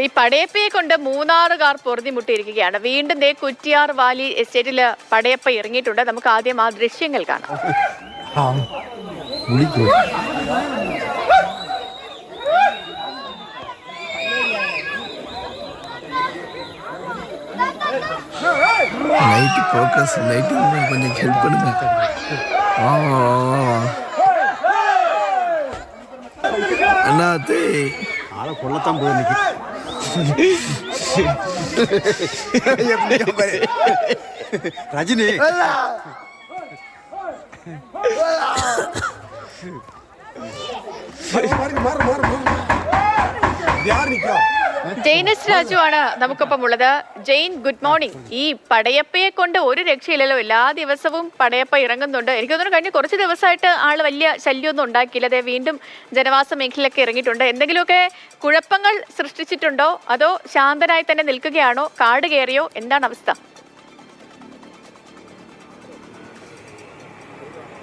ഈ പടയപ്പയെ കൊണ്ട് മൂന്നാറുകാർ പൊറുതിമുട്ടിയിരിക്കുകയാണ്. വീണ്ടും ദേ കുറ്റിയാർ വാലി എസ്റ്റേറ്റില് പടയപ്പ ഇറങ്ങിയിട്ടുണ്ട്. നമുക്ക് ആദ്യം ആ ദൃശ്യങ്ങൾ കാണാം. லைட் ஃபோக்கஸ் லைட் கொஞ்சம் ஹெல்ப் பண்ணுங்க. அண்ணாத்தே ஆளை கொள்ளத்தான் போய் நிற்கி ரஜினி ജെയിനിസ് രാജു ആണ് നമുക്കൊപ്പം ഉള്ളത്. Jane, good morning. ഈ പടയപ്പയെ കൊണ്ട് ഒരു രക്ഷയില്ലല്ലോ, എല്ലാ ദിവസവും പടയപ്പ ഇറങ്ങുന്നുണ്ട്. എനിക്ക് തോന്നുന്നു കഴിഞ്ഞ കുറച്ച് ദിവസമായിട്ട് ആള് വലിയ ശല്യമൊന്നും ഉണ്ടാക്കിയില്ല. അതെ, വീണ്ടും ജനവാസ മേഖലയിലൊക്കെ ഇറങ്ങിയിട്ടുണ്ട്. എന്തെങ്കിലുമൊക്കെ കുഴപ്പങ്ങൾ സൃഷ്ടിച്ചിട്ടുണ്ടോ, അതോ ശാന്തനായി തന്നെ നിൽക്കുകയാണോ, കാട് കയറിയോ, എന്താണ് അവസ്ഥ?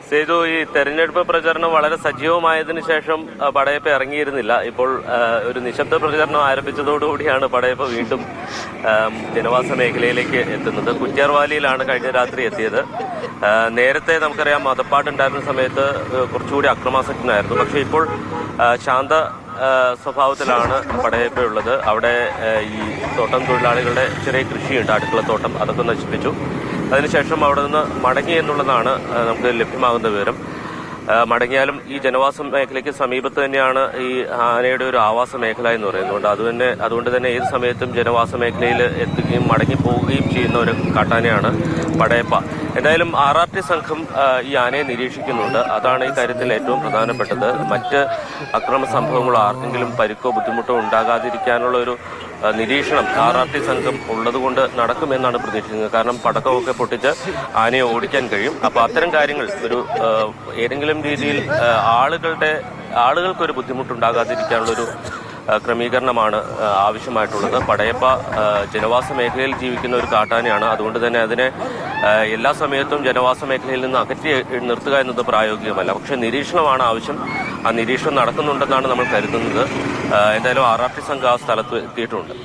സേതു, ഈ തെരഞ്ഞെടുപ്പ് പ്രചരണം വളരെ സജീവമായതിനു ശേഷം പടയപ്പ ഇറങ്ങിയിരുന്നില്ല. ഇപ്പോൾ ഒരു നിശബ്ദ പ്രചരണം ആരംഭിച്ചതോടുകൂടിയാണ് പടയപ്പ വീണ്ടും ജനവാസ മേഖലയിലേക്ക് എത്തുന്നത്. കുറ്റിയാർ വാലിയിലാണ് കഴിഞ്ഞ രാത്രി എത്തിയത്. നേരത്തെ നമുക്കറിയാം, മതപ്പാടുണ്ടായിരുന്ന സമയത്ത് കുറച്ചുകൂടി അക്രമാസക്തനായിരുന്നു. പക്ഷേ ഇപ്പോൾ ശാന്ത സ്വഭാവത്തിലാണ് പടയപ്പയുള്ളത്. അവിടെ ഈ തോട്ടം തൊഴിലാളികളുടെ ചെറിയ കൃഷിയുണ്ട്, അടുക്കളത്തോട്ടം, അതൊക്കെ നശിപ്പിച്ചു. അതിനുശേഷം അവിടെ നിന്ന് മടങ്ങി എന്നുള്ളതാണ് നമുക്ക് ലഭ്യമാകുന്ന വിവരം. മടങ്ങിയാലും ഈ ജനവാസ മേഖലയ്ക്ക് സമീപത്ത് തന്നെയാണ് ഈ ആനയുടെ ഒരു ആവാസ മേഖല എന്ന് പറയുന്നത്. അതുകൊണ്ട് തന്നെ ഏത് സമയത്തും ജനവാസ മേഖലയിൽ എത്തുകയും മടങ്ങി പോവുകയും ചെയ്യുന്ന ഒരു കാട്ടാനയാണ് പടയപ്പ. എന്തായാലും RRT സംഘം ഈ ആനയെ നിരീക്ഷിക്കുന്നുണ്ട്. അതാണ് ഈ കാര്യത്തിൽ ഏറ്റവും പ്രധാനപ്പെട്ടത്. മറ്റ് അക്രമ സംഭവങ്ങളോ ആർക്കെങ്കിലും പരിക്കോ ബുദ്ധിമുട്ടോ ഉണ്ടാകാതിരിക്കാനുള്ള ഒരു നിരീക്ഷണം RRT സംഘം ഉള്ളതുകൊണ്ട് നടക്കുമെന്നാണ് പ്രതീക്ഷിക്കുന്നത്. കാരണം പടക്കമൊക്കെ പൊട്ടിച്ച് ആനയെ ഓടിക്കാൻ കഴിയും. അപ്പോൾ അത്തരം കാര്യങ്ങൾ ഒരു ഏതെങ്കിലും രീതിയിൽ ആളുകൾക്കൊരു ബുദ്ധിമുട്ടുണ്ടാകാതിരിക്കാനുള്ളൊരു ക്രമീകരണമാണ് ആവശ്യമായിട്ടുള്ളത്. പടയപ്പ ജനവാസ മേഖലയിൽ ജീവിക്കുന്ന ഒരു കാട്ടാനയാണ്. അതുകൊണ്ട് തന്നെ അതിനെ എല്ലാ സമയത്തും ജനവാസ മേഖലയിൽ നിന്ന് അകറ്റി നിർത്തുക എന്നത് പ്രായോഗികമല്ല. പക്ഷേ നിരീക്ഷണമാണ് ആവശ്യം. ആ നിരീക്ഷണം നടക്കുന്നുണ്ടെന്നാണ് നമ്മൾ കരുതുന്നത്. എന്തായാലും RRT സംഘം ആ സ്ഥലത്ത് എത്തിയിട്ടുണ്ട്.